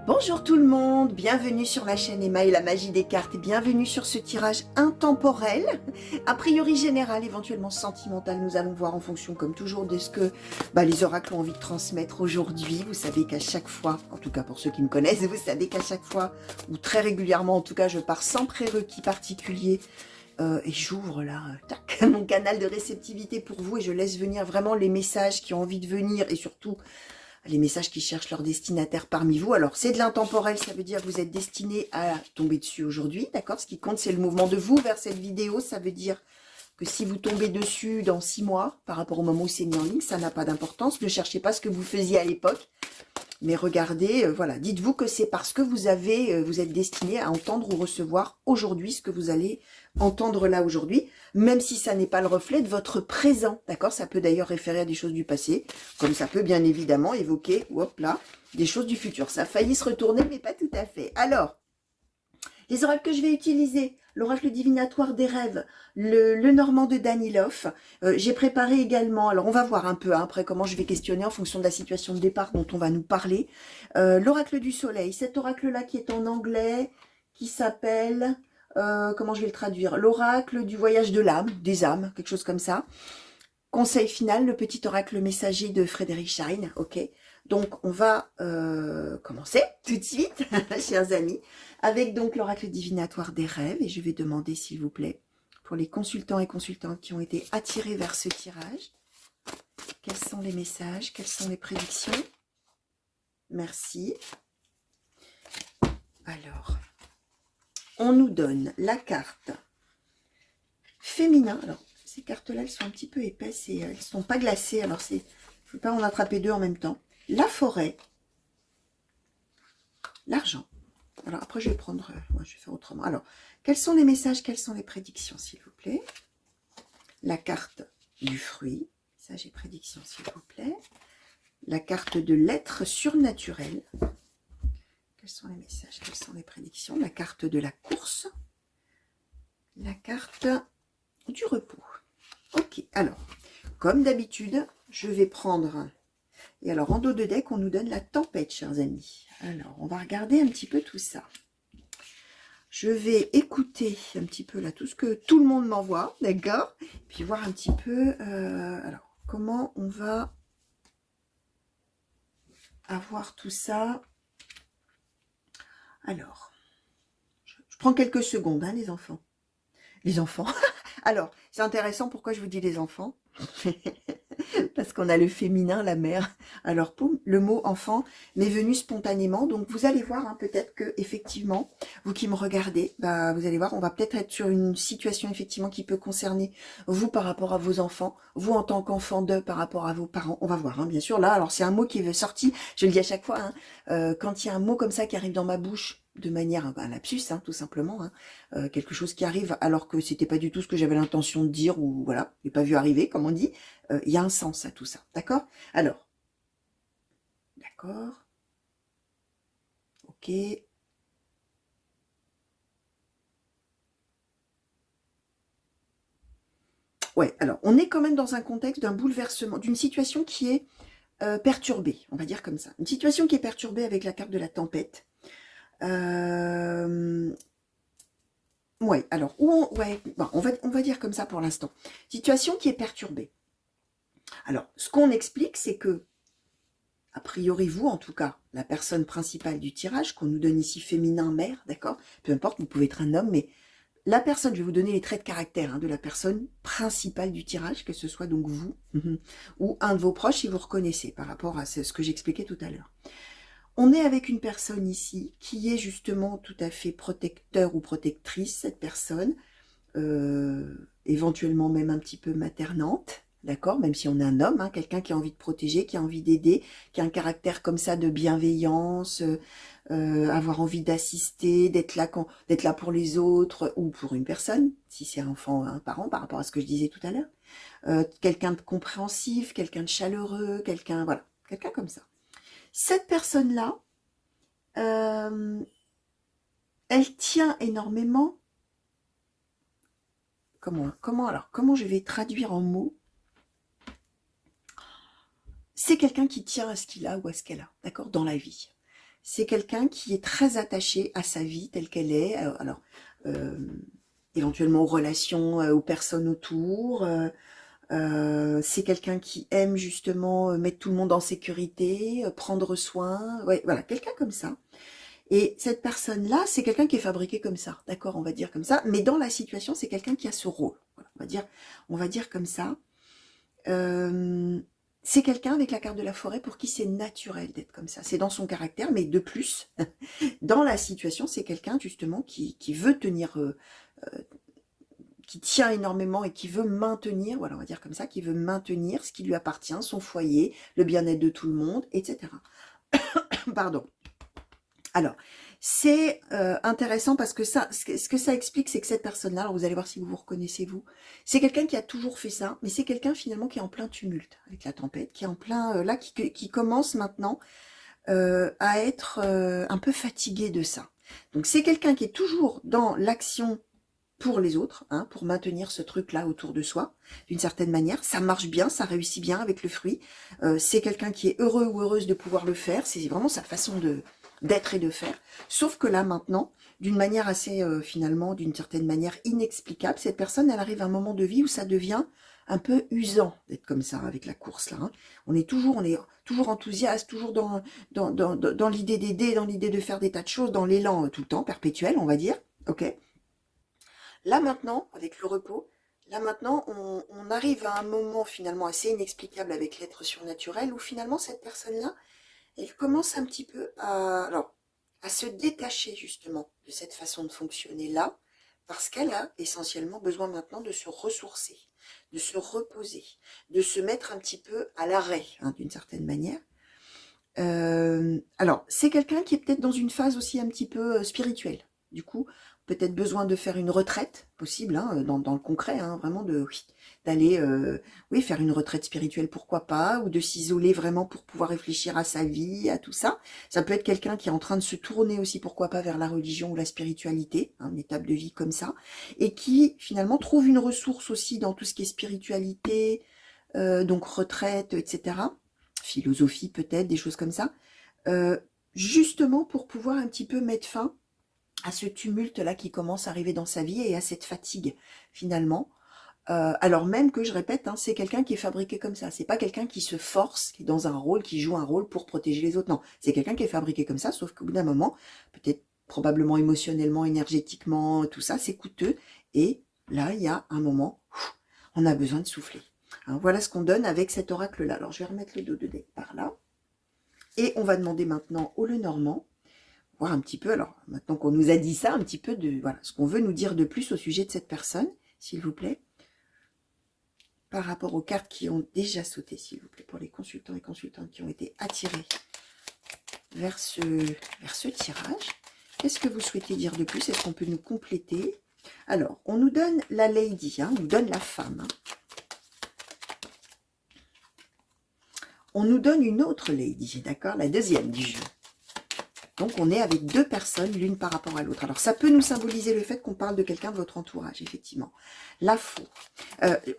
Bonjour tout le monde, bienvenue sur la chaîne Emma et la magie des cartes et bienvenue sur ce tirage intemporel, a priori général, éventuellement sentimental. Nous allons voir en fonction comme toujours de ce que les oracles ont envie de transmettre aujourd'hui. Vous savez qu'à chaque fois, en tout cas pour ceux qui me connaissent, vous savez qu'à chaque fois, ou très régulièrement en tout cas, je pars sans prérequis particulier et j'ouvre là, tac, mon canal de réceptivité pour vous et je laisse venir vraiment les messages qui ont envie de venir et surtout les messages qui cherchent leur destinataire parmi vous. Alors, c'est de l'intemporel, ça veut dire que vous êtes destiné à tomber dessus aujourd'hui, d'accord? Ce qui compte, c'est le mouvement de vous vers cette vidéo. Ça veut dire que si vous tombez dessus dans 6 mois, par rapport au moment où c'est mis en ligne, ça n'a pas d'importance. Ne cherchez pas ce que vous faisiez à l'époque. Mais regardez, voilà, dites-vous que c'est parce que vous êtes destiné à entendre ou recevoir aujourd'hui ce que vous allez entendre là aujourd'hui, même si ça n'est pas le reflet de votre présent, d'accord? Ça peut d'ailleurs référer à des choses du passé, comme ça peut bien évidemment évoquer, hop là, des choses du futur. Ça a failli se retourner, mais pas tout à fait. Alors, les oracles que je vais utiliser, l'oracle divinatoire des rêves, le normand de Danilov. J'ai préparé également, alors on va voir un peu après comment je vais questionner en fonction de la situation de départ dont on va nous parler. L'oracle du soleil, cet oracle-là qui est en anglais, qui s'appelle, comment je vais le traduire? L'oracle du voyage de l'âme, des âmes, quelque chose comme ça. Conseil final, le petit oracle messager de Frédéric Shine, ok. Donc, on va commencer tout de suite, chers amis, avec donc l'oracle divinatoire des rêves. Et je vais demander, s'il vous plaît, pour les consultants et consultantes qui ont été attirés vers ce tirage, quels sont les messages, quelles sont les prédictions? Merci. Alors, on nous donne la carte féminin. Alors, ces cartes-là, elles sont un petit peu épaisses et elles ne sont pas glacées. Alors, il ne faut pas en attraper deux en même temps. La forêt, l'argent. Alors après, je vais prendre, je vais faire autrement. Alors, quels sont les messages, quelles sont les prédictions, s'il vous plaît? La carte du fruit, message et prédictions, s'il vous plaît. La carte de l'être surnaturel. Quels sont les messages, quelles sont les prédictions? La carte de la course. La carte du repos. Ok, alors, comme d'habitude, je vais prendre... Et alors, en dos de deck, on nous donne la tempête, chers amis. Alors, on va regarder un petit peu tout ça. Je vais écouter un petit peu là tout ce que tout le monde m'envoie, d'accord? Puis voir un petit peu, alors, comment on va avoir tout ça. Alors, je prends quelques secondes, hein, les enfants. Les enfants. Alors, c'est intéressant, pourquoi je vous dis les enfants? Parce qu'on a le féminin, la mère. Alors, poum, le mot enfant m'est venu spontanément. Donc, vous allez voir, hein, peut-être que effectivement, vous qui me regardez, vous allez voir, on va peut-être être sur une situation effectivement qui peut concerner vous par rapport à vos enfants, vous en tant qu'enfant d'eux par rapport à vos parents. On va voir, hein, bien sûr. Là, alors c'est un mot qui est sorti, je le dis à chaque fois, hein, quand il y a un mot comme ça qui arrive dans ma bouche, de manière, un lapsus, hein, tout simplement, hein, quelque chose qui arrive alors que c'était pas du tout ce que j'avais l'intention de dire, ou voilà, j'ai pas vu arriver, comme on dit, il y a un sens à tout ça, d'accord? Alors, d'accord, ok, ouais, alors, on est quand même dans un contexte d'un bouleversement, d'une situation qui est perturbée, on va dire comme ça, une situation qui est perturbée avec la carte de la tempête. Ouais, alors, ouais, bon, on va dire comme ça pour l'instant. Situation qui est perturbée. Alors, ce qu'on explique, c'est que, a priori, vous, en tout cas, la personne principale du tirage, qu'on nous donne ici féminin, mère, d'accord? Peu importe, vous pouvez être un homme, mais la personne, je vais vous donner les traits de caractère, hein, de la personne principale du tirage, que ce soit donc vous, ou un de vos proches, si vous reconnaissez, par rapport à ce que j'expliquais tout à l'heure. On est avec une personne ici qui est justement tout à fait protecteur ou protectrice, cette personne, éventuellement même un petit peu maternante, d'accord, même si on est un homme, hein, quelqu'un qui a envie de protéger, qui a envie d'aider, qui a un caractère comme ça de bienveillance, avoir envie d'assister, d'être là pour les autres ou pour une personne, si c'est un enfant ou un parent, par rapport à ce que je disais tout à l'heure, quelqu'un de compréhensif, quelqu'un de chaleureux, quelqu'un, voilà, quelqu'un comme ça. Cette personne-là, elle tient énormément. Comment je vais traduire en mots? C'est quelqu'un qui tient à ce qu'il a ou à ce qu'elle a, d'accord, dans la vie. c'est quelqu'un qui est très attaché à sa vie telle qu'elle est, alors euh, éventuellement aux relations, aux personnes autour, c'est quelqu'un qui aime justement mettre tout le monde en sécurité, prendre soin, ouais, voilà, quelqu'un comme ça. Et cette personne-là, c'est quelqu'un qui est fabriqué comme ça, d'accord, on va dire comme ça, mais dans la situation, c'est quelqu'un qui a ce rôle, voilà, on va dire comme ça. C'est quelqu'un avec la carte de la forêt pour qui c'est naturel d'être comme ça, c'est dans son caractère, mais de plus, dans la situation, c'est quelqu'un justement qui veut tenir, qui tient énormément et qui veut maintenir, voilà, on va dire comme ça, qui veut maintenir ce qui lui appartient, son foyer, le bien-être de tout le monde, etc. Pardon. Alors, c'est intéressant parce que ça, ce que ça explique, c'est que cette personne-là, alors vous allez voir si vous vous reconnaissez vous, c'est quelqu'un qui a toujours fait ça, mais c'est quelqu'un finalement qui est en plein tumulte avec la tempête, qui est en plein, là, qui commence maintenant à être un peu fatigué de ça. Donc c'est quelqu'un qui est toujours dans l'action pour les autres, hein, pour maintenir ce truc-là autour de soi, d'une certaine manière. Ça marche bien, ça réussit bien avec le fruit. C'est quelqu'un qui est heureux ou heureuse de pouvoir le faire. C'est vraiment sa façon d'être et de faire. Sauf que là, maintenant, d'une manière assez, finalement, d'une certaine manière inexplicable, cette personne, elle arrive à un moment de vie où ça devient un peu usant d'être comme ça avec la course là. Hein. On est toujours enthousiaste, toujours dans l'idée d'aider, dans l'idée de faire des tas de choses, dans l'élan tout le temps, perpétuel, on va dire. Ok. Là maintenant, avec le repos, là maintenant, on arrive à un moment finalement assez inexplicable avec l'être surnaturel où finalement cette personne-là, elle commence un petit peu à se détacher justement de cette façon de fonctionner-là, parce qu'elle a essentiellement besoin maintenant de se ressourcer, de se reposer, de se mettre un petit peu à l'arrêt, hein, d'une certaine manière. Alors, c'est quelqu'un qui est peut-être dans une phase aussi un petit peu spirituelle. Du coup, peut-être besoin de faire une retraite, possible, hein, dans le concret, hein, vraiment d'aller, oui, faire une retraite spirituelle, pourquoi pas, ou de s'isoler vraiment pour pouvoir réfléchir à sa vie, à tout ça. Ça peut être quelqu'un qui est en train de se tourner aussi, pourquoi pas, vers la religion ou la spiritualité, hein, une étape de vie comme ça, et qui finalement trouve une ressource aussi dans tout ce qui est spiritualité, donc retraite, etc. Philosophie peut-être, des choses comme ça, euh, justement pour pouvoir un petit peu mettre fin à ce tumulte-là qui commence à arriver dans sa vie et à cette fatigue, finalement. Alors même que, je répète, hein, c'est quelqu'un qui est fabriqué comme ça. C'est pas quelqu'un qui se force, qui est dans un rôle, qui joue un rôle pour protéger les autres. Non, c'est quelqu'un qui est fabriqué comme ça, sauf qu'au bout d'un moment, peut-être probablement émotionnellement, énergétiquement, tout ça, c'est coûteux. Et là, il y a un moment, on a besoin de souffler. Hein, voilà ce qu'on donne avec cet oracle-là. Alors, je vais remettre le dos de deck par là. Et on va demander maintenant au Lenormand, voir un petit peu, alors maintenant qu'on nous a dit ça, un petit peu de voilà ce qu'on veut nous dire de plus au sujet de cette personne, s'il vous plaît, par rapport aux cartes qui ont déjà sauté, s'il vous plaît, pour les consultants et consultantes qui ont été attirés vers ce tirage. Qu'est-ce que vous souhaitez dire de plus? Est-ce qu'on peut nous compléter? Alors, on nous donne la lady, hein, on nous donne la femme. Hein. On nous donne une autre lady, d'accord? La deuxième du jeu. Donc, on est avec deux personnes, l'une par rapport à l'autre. Alors, ça peut nous symboliser le fait qu'on parle de quelqu'un de votre entourage, effectivement. La fou.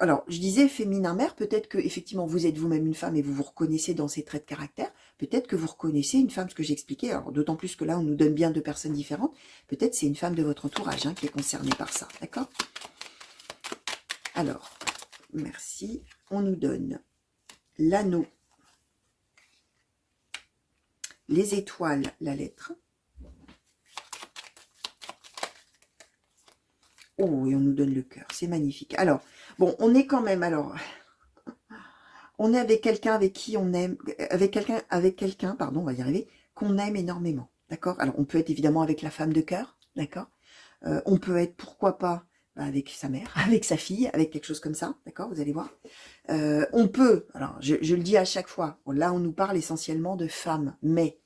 Alors, je disais féminin-mère, peut-être que effectivement vous êtes vous-même une femme et vous vous reconnaissez dans ces traits de caractère. Peut-être que vous reconnaissez une femme, ce que j'expliquais. Alors, d'autant plus que là, on nous donne bien deux personnes différentes. Peut-être c'est une femme de votre entourage hein, qui est concernée par ça, d'accord? Alors, merci. On nous donne l'anneau. Les étoiles, la lettre. Oh, et on nous donne le cœur. C'est magnifique. Alors, bon, on est quand même, alors, on est avec quelqu'un avec qui on aime, avec quelqu'un, pardon, on va y arriver, qu'on aime énormément. D'accord? Alors, on peut être évidemment avec la femme de cœur. D'accord? On peut être, pourquoi pas, avec sa mère, avec sa fille, avec quelque chose comme ça. D'accord? Vous allez voir. On peut, alors je le dis à chaque fois, là on nous parle essentiellement de femmes, mais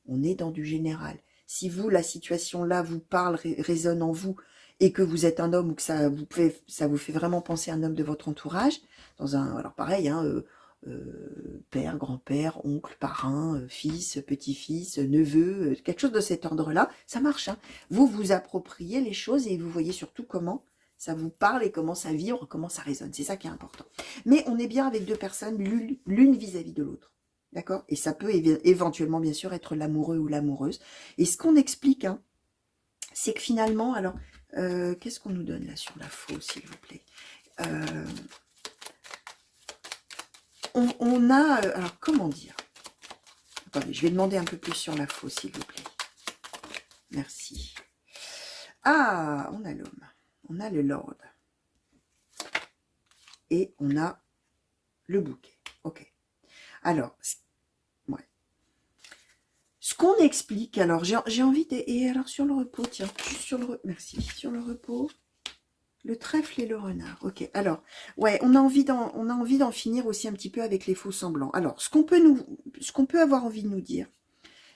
on est dans du général. Si vous, la situation là vous parle, résonne en vous, et que vous êtes un homme ou que ça vous fait vraiment penser à un homme de votre entourage, dans un, alors pareil, hein, père, grand-père, oncle, parrain, fils, petit-fils, neveu, quelque chose de cet ordre-là, ça marche. Hein. Vous vous appropriez les choses et vous voyez surtout comment ça vous parle et comment ça vibre, comment ça résonne. C'est ça qui est important. Mais on est bien avec deux personnes, l'une vis-à-vis de l'autre. D'accord? Et ça peut éventuellement, bien sûr, être l'amoureux ou l'amoureuse. Et ce qu'on explique, hein, c'est que finalement, alors, qu'est-ce qu'on nous donne là sur la faux, s'il vous plaît? On a, alors comment dire? Attendez, je vais demander un peu plus sur la faux, s'il vous plaît. Merci. Ah, on a l'homme, on a le lord. Et on a le bouquet. Ok. Alors, ouais. Ce qu'on explique, alors j'ai envie de... Et alors sur le repos, tiens, juste sur le... Merci. Sur le repos, le trèfle et le renard. Ok, alors, ouais, on a envie d'en finir aussi un petit peu avec les faux semblants. Alors, ce qu'on peut avoir envie de nous dire,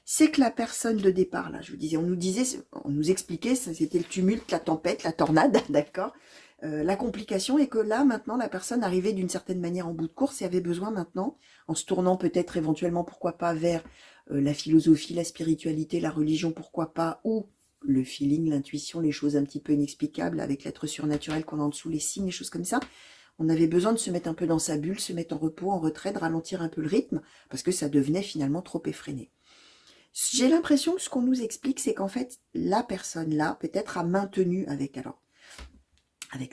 c'est que la personne de départ, là, je vous disais, on nous expliquait, c'était le tumulte, la tempête, la tornade, d'accord, la complication est que là, maintenant, la personne arrivait d'une certaine manière en bout de course et avait besoin maintenant, en se tournant peut-être éventuellement, pourquoi pas, vers la philosophie, la spiritualité, la religion, pourquoi pas, ou le feeling, l'intuition, les choses un petit peu inexplicables avec l'être surnaturel qu'on a en dessous, les signes, les choses comme ça. On avait besoin de se mettre un peu dans sa bulle, se mettre en repos, en retrait, de ralentir un peu le rythme, parce que ça devenait finalement trop effréné. J'ai l'impression que ce qu'on nous explique, c'est qu'en fait, la personne là, peut-être a maintenu avec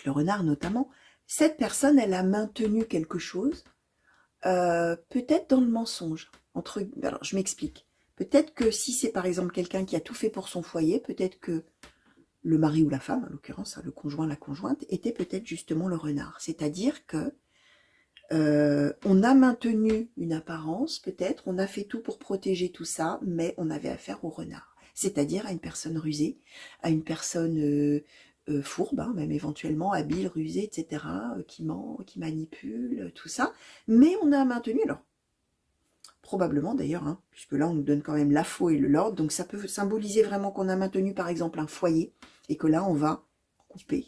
le renard notamment, cette personne, elle a maintenu quelque chose, peut-être dans le mensonge. Alors, je m'explique. Peut-être que si c'est par exemple quelqu'un qui a tout fait pour son foyer, peut-être que le mari ou la femme, en l'occurrence, le conjoint, la conjointe, était peut-être justement le renard. C'est-à-dire que on a maintenu une apparence, peut-être, on a fait tout pour protéger tout ça, mais on avait affaire au renard. C'est-à-dire à une personne rusée, à une personne fourbe, hein, même éventuellement habile, rusée, etc., qui ment, qui manipule, tout ça. Mais on a maintenu, alors, probablement d'ailleurs, hein, puisque là on nous donne quand même la faux et le lord, donc ça peut symboliser vraiment qu'on a maintenu par exemple un foyer, et que là on va couper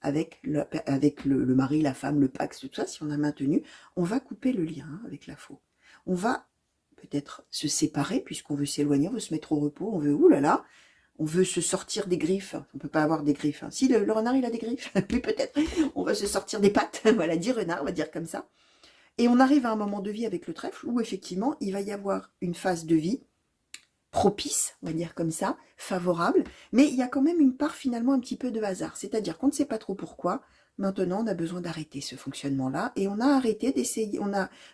avec le mari, la femme, le pax, tout ça, si on a maintenu, on va couper le lien avec la faux. On va peut-être se séparer, puisqu'on veut s'éloigner, on veut se mettre au repos, on veut, oulala, on veut se sortir des griffes. On peut pas avoir des griffes. Hein. Si le renard, il a des griffes, puis peut-être, on va se sortir des pattes. Voilà, dit renard, on va dire comme ça. Et on arrive à un moment de vie avec le trèfle où effectivement, il va y avoir une phase de vie propice, on va dire comme ça, favorable, mais il y a quand même une part finalement un petit peu de hasard, c'est-à-dire qu'on ne sait pas trop pourquoi. Maintenant, on a besoin d'arrêter ce fonctionnement-là, et on a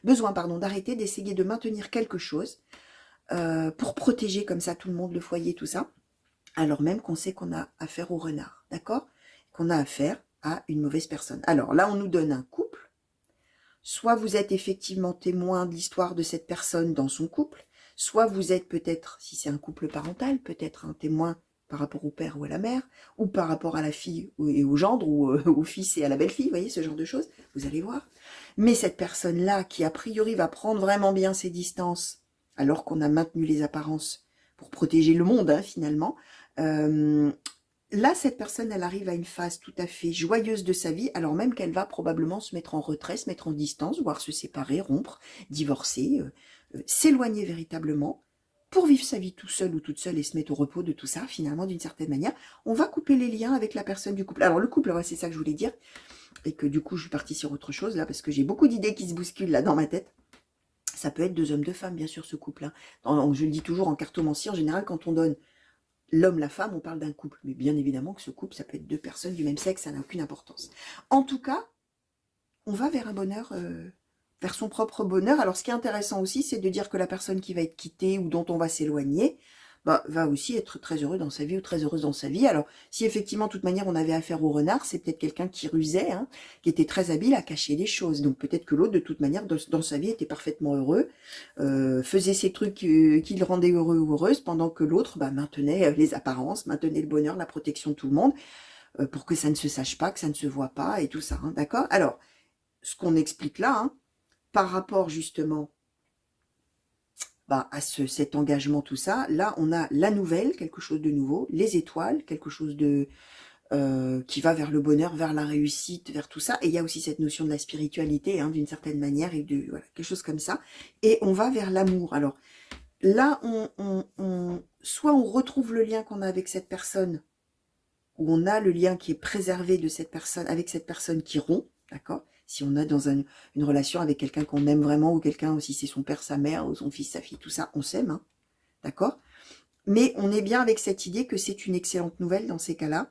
besoin, d'arrêter d'essayer de maintenir quelque chose pour protéger comme ça tout le monde, le foyer, tout ça, alors même qu'on sait qu'on a affaire au renard, d'accord? Qu'on a affaire à une mauvaise personne. Alors là, on nous donne un couple. Soit vous êtes effectivement témoin de l'histoire de cette personne dans son couple, soit vous êtes peut-être, si c'est un couple parental, peut-être un témoin par rapport au père ou à la mère, ou par rapport à la fille et au gendre, ou au fils et à la belle-fille, vous voyez, ce genre de choses, vous allez voir. Mais cette personne-là, qui a priori va prendre vraiment bien ses distances, alors qu'on a maintenu les apparences pour protéger le monde, hein, finalement, là, cette personne, elle arrive à une phase tout à fait joyeuse de sa vie, alors même qu'elle va probablement se mettre en retrait, se mettre en distance, voire se séparer, rompre, divorcer, s'éloigner véritablement, pour vivre sa vie tout seul ou toute seule et se mettre au repos de tout ça, finalement, d'une certaine manière. On va couper les liens avec la personne du couple. Alors, le couple, ouais, c'est ça que je voulais dire, et que du coup, je suis partie sur autre chose, là, parce que j'ai beaucoup d'idées qui se bousculent, là, dans ma tête. Ça peut être deux hommes, deux femmes, bien sûr, ce couple-là. Je le dis toujours en cartomancie, en général, quand on donne l'homme, la femme, on parle d'un couple. Mais bien évidemment que ce couple, ça peut être deux personnes du même sexe, ça n'a aucune importance. En tout cas, on va vers un bonheur, vers son propre bonheur. Alors, ce qui est intéressant aussi, c'est de dire que la personne qui va être quittée ou dont on va s'éloigner, bah, va aussi être très heureux dans sa vie ou très heureuse dans sa vie. Alors, si effectivement, de toute manière, on avait affaire au renard, c'est peut-être quelqu'un qui rusait, hein, qui était très habile à cacher les choses. Donc, peut-être que l'autre, de toute manière, dans sa vie, était parfaitement heureux, faisait ces trucs qui le rendaient heureux ou heureuse, pendant que l'autre bah, maintenait les apparences, maintenait le bonheur, la protection de tout le monde, pour que ça ne se sache pas, que ça ne se voit pas, et tout ça, hein, d'accord? Alors, ce qu'on explique là, hein, par rapport justement bah, à cet engagement, tout ça, là, on a la nouvelle, quelque chose de nouveau, les étoiles, quelque chose de qui va vers le bonheur, vers la réussite, vers tout ça. Et il y a aussi cette notion de la spiritualité, hein, d'une certaine manière, et de voilà, quelque chose comme ça. Et on va vers l'amour. Alors là, soit on retrouve le lien qu'on a avec cette personne, ou on a le lien qui est préservé de cette personne, avec cette personne qui rompt, d'accord? Si on a dans une relation avec quelqu'un qu'on aime vraiment, ou quelqu'un aussi, c'est son père, sa mère, ou son fils, sa fille, tout ça, on s'aime, hein, d'accord? Mais on est bien avec cette idée que c'est une excellente nouvelle dans ces cas-là,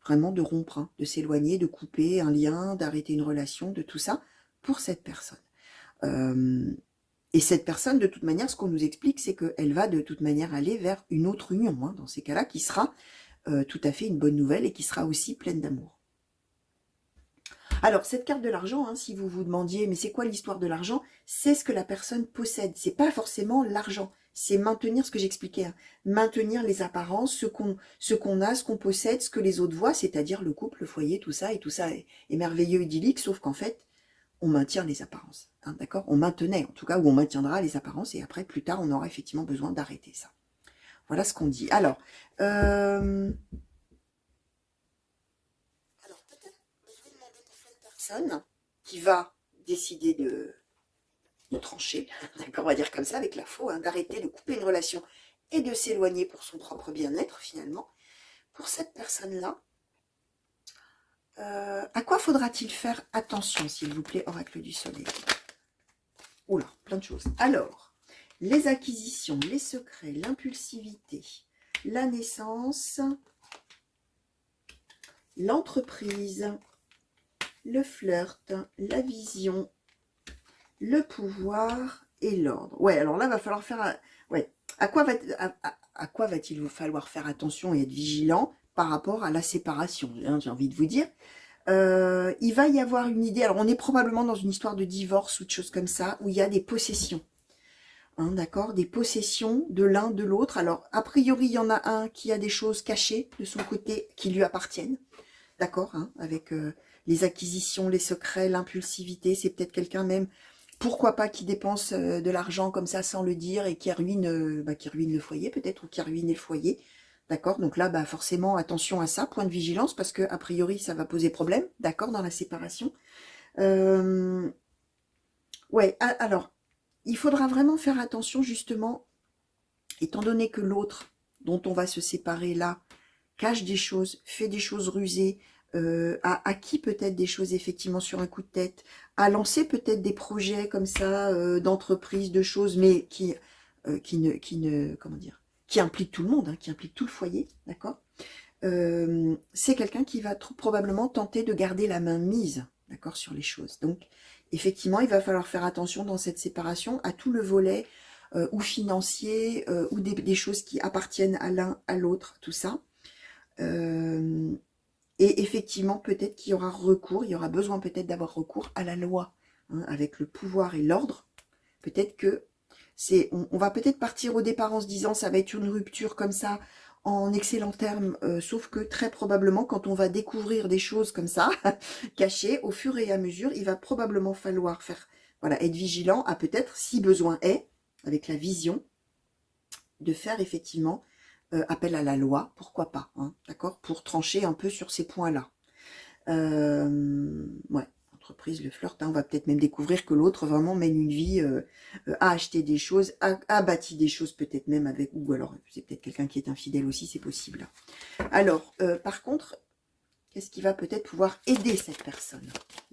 vraiment de rompre, hein, de s'éloigner, de couper un lien, d'arrêter une relation, de tout ça, pour cette personne. Et cette personne, de toute manière, ce qu'on nous explique, c'est qu'elle va de toute manière aller vers une autre union, hein, dans ces cas-là, qui sera tout à fait une bonne nouvelle et qui sera aussi pleine d'amour. Alors, cette carte de l'argent, hein, si vous vous demandiez, mais c'est quoi l'histoire de l'argent? C'est ce que la personne possède, c'est pas forcément l'argent, c'est maintenir ce que j'expliquais, hein, maintenir les apparences, ce qu'on a, ce qu'on possède, ce que les autres voient, c'est-à-dire le couple, le foyer, tout ça, et tout ça est merveilleux, idyllique, sauf qu'en fait, on maintient les apparences, hein, d'accord? On maintenait, en tout cas, ou on maintiendra les apparences, et après, plus tard, on aura effectivement besoin d'arrêter ça. Voilà ce qu'on dit. Alors, peut-être, je vais demander pour cette personne qui va décider de trancher, d'accord, on va dire comme ça, avec la faux, hein, d'arrêter, de couper une relation et de s'éloigner pour son propre bien-être, finalement. Pour cette personne-là, à quoi faudra-t-il faire attention, s'il vous plaît, oracle du soleil? Oula, plein de choses. Alors, les acquisitions, les secrets, l'impulsivité, la naissance, l'entreprise, le flirt, la vision, le pouvoir et l'ordre. Ouais, alors là, va falloir faire... Ouais, à quoi va-t-il vous falloir faire attention et être vigilant par rapport à la séparation, hein, j'ai envie de vous dire. Il va y avoir une idée, alors on est probablement dans une histoire de divorce ou de choses comme ça, où il y a des possessions. Hein, d'accord, des possessions de l'un, de l'autre. Alors, a priori, il y en a un qui a des choses cachées de son côté qui lui appartiennent. D'accord, hein, avec les acquisitions, les secrets, l'impulsivité. C'est peut-être quelqu'un même, pourquoi pas, qui dépense de l'argent comme ça sans le dire et qui ruine le foyer peut-être, ou qui a ruiné le foyer. D'accord, donc là, forcément, attention à ça, point de vigilance, parce que a priori, ça va poser problème, d'accord, dans la séparation. Ouais, alors, il faudra vraiment faire attention, justement, étant donné que l'autre, dont on va se séparer là, cache des choses, fait des choses rusées, a acquis peut-être des choses effectivement sur un coup de tête, a lancé peut-être des projets comme ça, d'entreprise, de choses, mais qui comment dire, qui impliquent tout le monde, hein, qui impliquent tout le foyer, d'accord? C'est quelqu'un qui va probablement tenter de garder la main mise, d'accord, sur les choses. Donc, effectivement, il va falloir faire attention dans cette séparation à tout le volet ou financier, ou des choses qui appartiennent à l'un, à l'autre, tout ça. Et effectivement, peut-être qu'il y aura recours, il y aura besoin peut-être d'avoir recours à la loi, hein, avec le pouvoir et l'ordre. Peut-être que on va peut-être partir au départ en se disant ça va être une rupture comme ça, en excellent terme, sauf que très probablement, quand on va découvrir des choses comme ça, cachées, au fur et à mesure, il va probablement falloir faire, voilà, être vigilant à peut-être, si besoin est, avec la vision, de faire effectivement appel à la loi, pourquoi pas, hein, d'accord, pour trancher un peu sur ces points-là. Ouais, entreprise, le flirt, hein, on va peut-être même découvrir que l'autre vraiment mène une vie, a acheté des choses, a bâti des choses peut-être même avec, ou alors c'est peut-être quelqu'un qui est infidèle aussi, c'est possible. Alors, par contre, qu'est-ce qui va peut-être pouvoir aider cette personne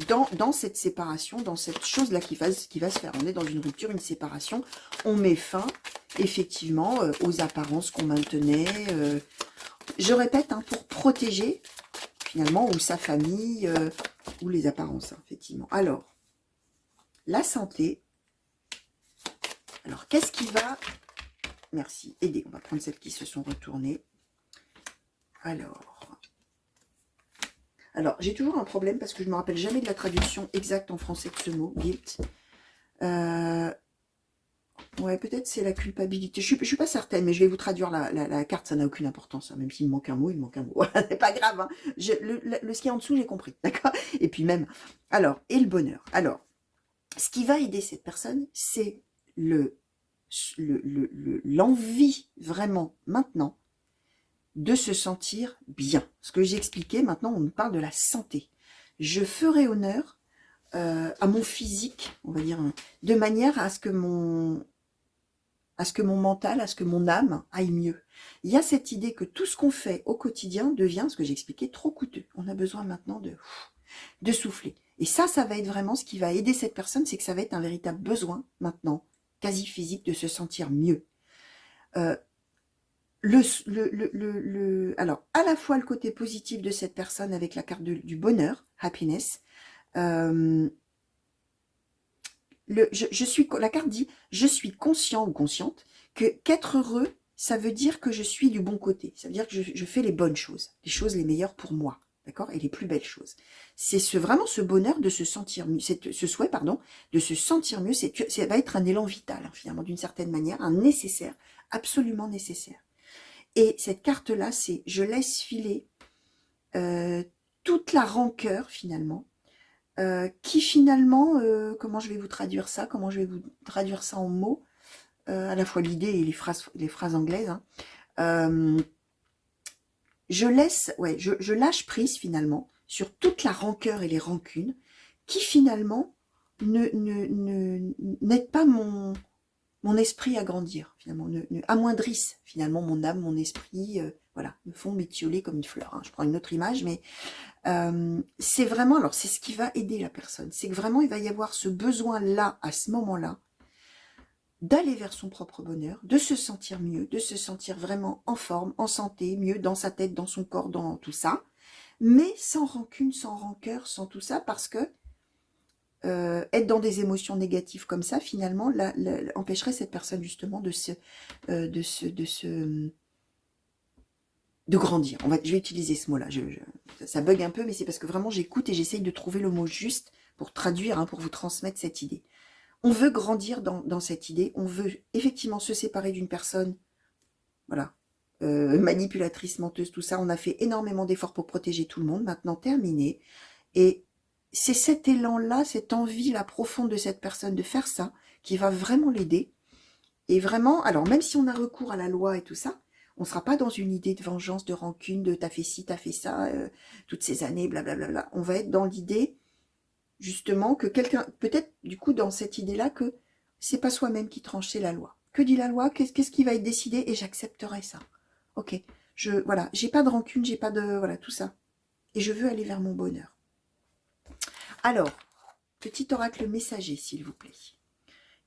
dans cette séparation, dans cette chose-là qui va se faire? On est dans une rupture, une séparation, on met fin effectivement aux apparences qu'on maintenait, je répète, hein, pour protéger finalement, ou sa famille, ou les apparences, hein, effectivement. Alors, la santé. Alors, qu'est-ce qui va... Merci, aider. On va prendre celles qui se sont retournées. Alors, j'ai toujours un problème parce que je ne me rappelle jamais de la traduction exacte en français de ce mot, guilt. Ouais, peut-être c'est la culpabilité. Je suis pas certaine, mais je vais vous traduire la carte, ça n'a aucune importance. Hein. Même s'il me manque un mot, il me manque un mot. Voilà, c'est pas grave. Hein. Ce qui est en dessous, j'ai compris, d'accord? Et puis même, alors, et le bonheur. Alors, ce qui va aider cette personne, c'est l'envie vraiment maintenant de se sentir bien. Ce que j'ai expliqué, maintenant on parle de la santé. Je ferai honneur à mon physique, on va dire, de manière à ce que mon mental, à ce que mon âme aille mieux. Il y a cette idée que tout ce qu'on fait au quotidien devient, ce que j'ai expliqué, trop coûteux. On a besoin maintenant de souffler. Et ça va être vraiment ce qui va aider cette personne, c'est que ça va être un véritable besoin, maintenant, quasi physique, de se sentir mieux. Alors, à la fois le côté positif de cette personne avec la carte du bonheur, happiness, la carte dit, je suis conscient ou consciente qu'être heureux, ça veut dire que je suis du bon côté. Ça veut dire que je fais les bonnes choses, les choses les meilleures pour moi, d'accord, et les plus belles choses. C'est vraiment ce bonheur de se sentir mieux, ce souhait, pardon, de se sentir mieux, ça va être un élan vital, hein, finalement, d'une certaine manière, un nécessaire, absolument nécessaire. Et cette carte-là, c'est je laisse filer toute la rancœur, finalement, qui finalement, comment je vais vous traduire ça, comment je vais vous traduire ça en mots, à la fois l'idée et les phrases anglaises, hein. Je lâche prise finalement sur toute la rancœur et les rancunes qui finalement n'aident pas mon esprit à grandir, finalement, amoindrissent finalement mon âme, mon esprit, voilà, me font m'étioler comme une fleur, hein. Je prends une autre image, mais c'est vraiment, alors c'est ce qui va aider la personne, c'est que vraiment il va y avoir ce besoin-là, à ce moment-là, d'aller vers son propre bonheur, de se sentir mieux, de se sentir vraiment en forme, en santé, mieux dans sa tête, dans son corps, dans tout ça, mais sans rancune, sans rancœur, sans tout ça, parce que être dans des émotions négatives comme ça, finalement, empêcherait cette personne justement de grandir. Je vais utiliser ce mot-là. Ça bug un peu, mais c'est parce que vraiment j'écoute et j'essaye de trouver le mot juste pour traduire, hein, pour vous transmettre cette idée. On veut grandir dans cette idée. On veut effectivement se séparer d'une personne, voilà, manipulatrice, menteuse, tout ça. On a fait énormément d'efforts pour protéger tout le monde. Maintenant, terminé. Et c'est cet élan-là, cette envie-là profonde de cette personne de faire ça, qui va vraiment l'aider. Et vraiment, alors même si on a recours à la loi et tout ça, on ne sera pas dans une idée de vengeance, de rancune, de t'as fait ci, t'as fait ça, toutes ces années, blablabla. On va être dans l'idée, justement, que quelqu'un, peut-être du coup dans cette idée-là, que c'est pas soi-même qui tranche, c'est la loi. Que dit la loi? Qu'est-ce qui va être décidé? Et j'accepterai ça. Ok, voilà, j'ai pas de rancune, j'ai pas de, voilà, tout ça. Et je veux aller vers mon bonheur. Alors, petit oracle messager, s'il vous plaît.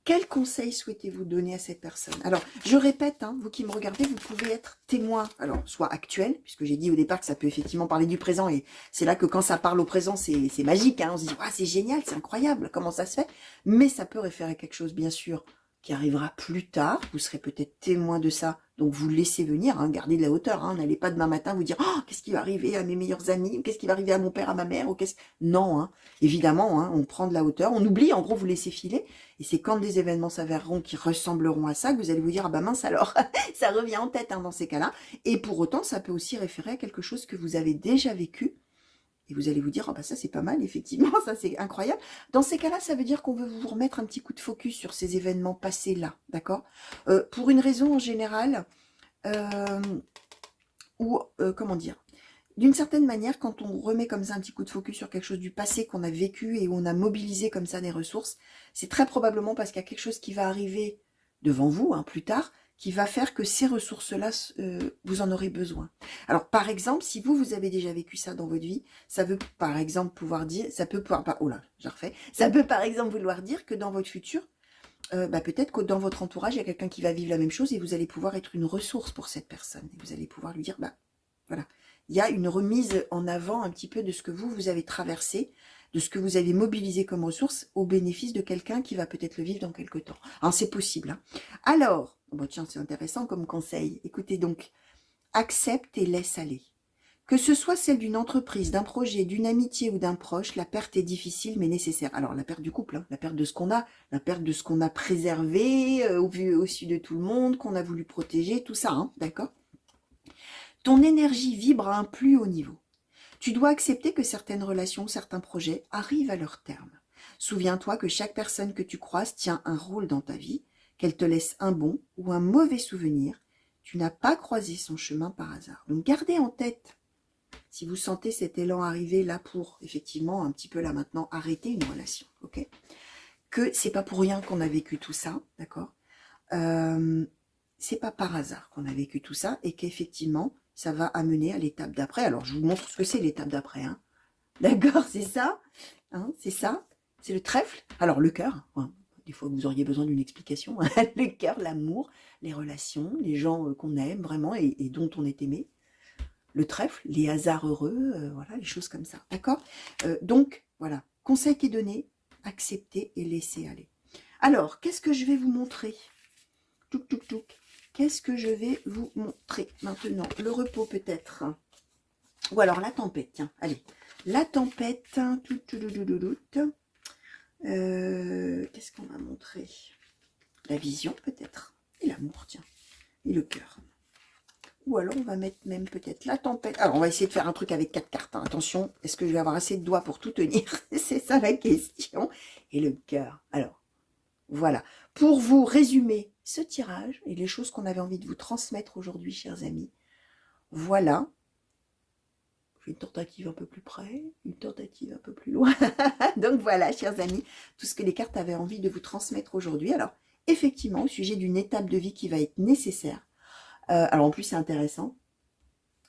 Quel conseil souhaitez-vous donner à cette personne? Alors, je répète, hein, vous qui me regardez, vous pouvez être témoin, alors, soit actuel, puisque j'ai dit au départ que ça peut effectivement parler du présent, et c'est là que quand ça parle au présent, c'est magique, hein, on se dit, ah, c'est génial, c'est incroyable, comment ça se fait? Mais ça peut référer à quelque chose, bien sûr, qui arrivera plus tard, vous serez peut-être témoin de ça, donc vous laissez venir, hein, gardez de la hauteur, hein, n'allez pas demain matin vous dire, oh, qu'est-ce qui va arriver à mes meilleurs amis, qu'est-ce qui va arriver à mon père, à ma mère, ou non, hein, évidemment, hein, on prend de la hauteur, on oublie, en gros, vous laissez filer, et c'est quand des événements s'avéreront qui ressembleront à ça, que vous allez vous dire, ah bah mince alors, ça revient en tête, hein, dans ces cas-là, et pour autant, ça peut aussi référer à quelque chose que vous avez déjà vécu, et vous allez vous dire, ah bah ça c'est pas mal, effectivement, ça c'est incroyable. Dans ces cas-là, ça veut dire qu'on veut vous remettre un petit coup de focus sur ces événements passés-là, d'accord? Pour une raison en général, comment dire? D'une certaine manière, quand on remet comme ça un petit coup de focus sur quelque chose du passé qu'on a vécu et où on a mobilisé comme ça des ressources, c'est très probablement parce qu'il y a quelque chose qui va arriver devant vous, hein, plus tard, qui va faire que ces ressources-là, vous en aurez besoin. Alors, par exemple, si vous avez déjà vécu ça dans votre vie, ça veut par exemple pouvoir dire, ça peut par exemple vouloir dire que dans votre futur, peut-être que dans votre entourage, il y a quelqu'un qui va vivre la même chose et vous allez pouvoir être une ressource pour cette personne. Et vous allez pouvoir lui dire, voilà, il y a une remise en avant un petit peu de ce que vous avez traversé, de ce que vous avez mobilisé comme ressource au bénéfice de quelqu'un qui va peut-être le vivre dans quelque temps. Alors, c'est possible, hein. Alors, bon, tiens, c'est intéressant comme conseil. Écoutez donc, accepte et laisse aller. Que ce soit celle d'une entreprise, d'un projet, d'une amitié ou d'un proche, la perte est difficile mais nécessaire. Alors, la perte du couple, hein, la perte de ce qu'on a, la perte de ce qu'on a préservé, au-dessus de tout le monde, qu'on a voulu protéger, tout ça, hein, d'accord? Ton énergie vibre à un plus haut niveau. Tu dois accepter que certaines relations, certains projets arrivent à leur terme. Souviens-toi que chaque personne que tu croises tient un rôle dans ta vie, qu'elle te laisse un bon ou un mauvais souvenir. Tu n'as pas croisé son chemin par hasard. Donc gardez en tête, si vous sentez cet élan arriver là pour, effectivement, un petit peu là maintenant, arrêter une relation, ok? Que c'est pas pour rien qu'on a vécu tout ça, d'accord? C'est pas par hasard qu'on a vécu tout ça et qu'effectivement, ça va amener à l'étape d'après. Alors, je vous montre ce que c'est l'étape d'après, hein. D'accord, c'est ça, hein, c'est ça, c'est le trèfle. Alors le cœur, ouais, des fois vous auriez besoin d'une explication, hein. Le cœur, l'amour, les relations, les gens qu'on aime vraiment et dont on est aimé. Le trèfle, les hasards heureux, voilà, les choses comme ça, d'accord. Donc, voilà, conseil qui est donné, accepter et laisser aller. Alors, qu'est-ce que je vais vous montrer? Touk, touk, touk. Qu'est-ce que je vais vous montrer maintenant? Le repos peut-être. Ou alors la tempête, tiens, allez. La tempête, qu'est-ce qu'on va montrer? La vision peut-être. Et l'amour, tiens. Et le cœur. Ou alors on va mettre même peut-être la tempête. Alors on va essayer de faire un truc avec 4 cartes. Hein. Attention, est-ce que je vais avoir assez de doigts pour tout tenir? C'est ça la question. Et le cœur. Alors, voilà. Pour vous résumer ce tirage et les choses qu'on avait envie de vous transmettre aujourd'hui, chers amis. Voilà. Une tentative un peu plus près, une tentative un peu plus loin. Donc voilà, chers amis, tout ce que les cartes avaient envie de vous transmettre aujourd'hui. Alors, effectivement, au sujet d'une étape de vie qui va être nécessaire. Alors en plus c'est intéressant,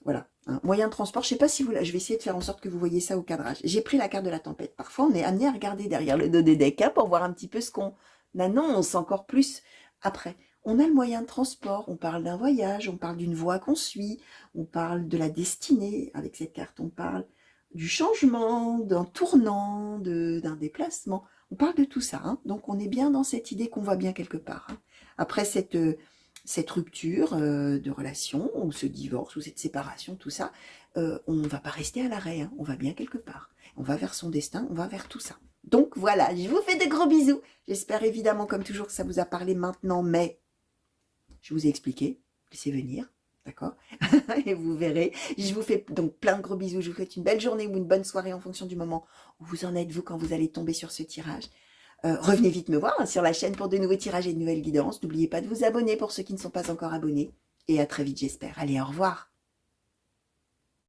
voilà, un moyen de transport, je sais pas si vous, je vais essayer de faire en sorte que vous voyez ça au cadrage. J'ai pris la carte de la tempête, parfois on est amené à regarder derrière le dos des decks hein, pour voir un petit peu ce qu'on annonce encore plus après. On a le moyen de transport, on parle d'un voyage, on parle d'une voie qu'on suit, on parle de la destinée avec cette carte, on parle du changement, d'un tournant, d'un déplacement, on parle de tout ça, hein. Donc on est bien dans cette idée qu'on voit bien quelque part. Hein. Après cette rupture de relation, ou ce divorce, ou cette séparation, tout ça, on ne va pas rester à l'arrêt, hein, on va bien quelque part. On va vers son destin, on va vers tout ça. Donc voilà, je vous fais de gros bisous. J'espère évidemment, comme toujours, que ça vous a parlé maintenant, mais je vous ai expliqué, laissez venir, d'accord. Et vous verrez. Je vous fais donc plein de gros bisous, je vous souhaite une belle journée ou une bonne soirée en fonction du moment où vous en êtes, vous, quand vous allez tomber sur ce tirage. Revenez vite me voir hein, sur la chaîne pour de nouveaux tirages et de nouvelles guidances. N'oubliez pas de vous abonner pour ceux qui ne sont pas encore abonnés. Et à très vite, j'espère. Allez, au revoir.